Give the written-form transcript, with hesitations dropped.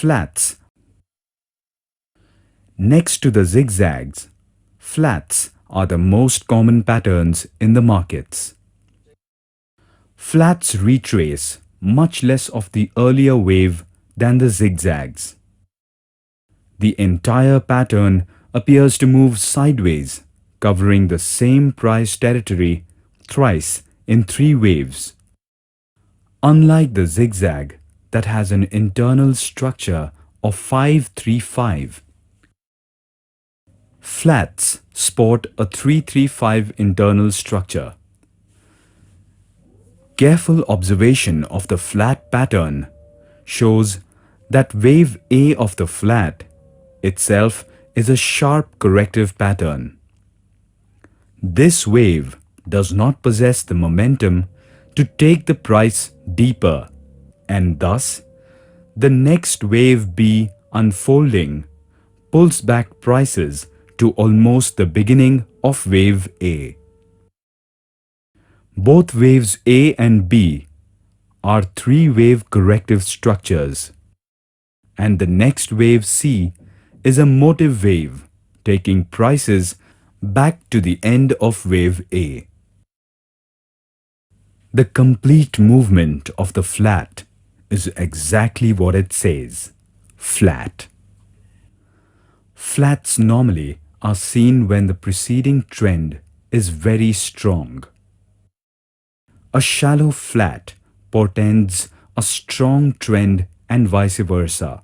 Flats. Next to the zigzags, flats are the most common patterns in the markets. Flats retrace much less of the earlier wave than the zigzags. The entire pattern appears to move sideways, covering the same price territory thrice in 3 waves. Unlike the zigzag that has an internal structure of 5-3-5, flats sport a 3-3-5 internal structure. Careful observation of the flat pattern shows that wave A of the flat itself is a sharp corrective pattern. This wave does not possess the momentum to take the price deeper, and thus the next wave B unfolding pulls back prices to almost the beginning of wave A. Both waves A and B are 3-wave corrective structures, and the next wave C is a motive wave taking prices back to the end of wave A. The complete movement of the flat is exactly what it says, flat. Flats normally are seen when the preceding trend is very strong. A shallow flat portends a strong trend and vice versa.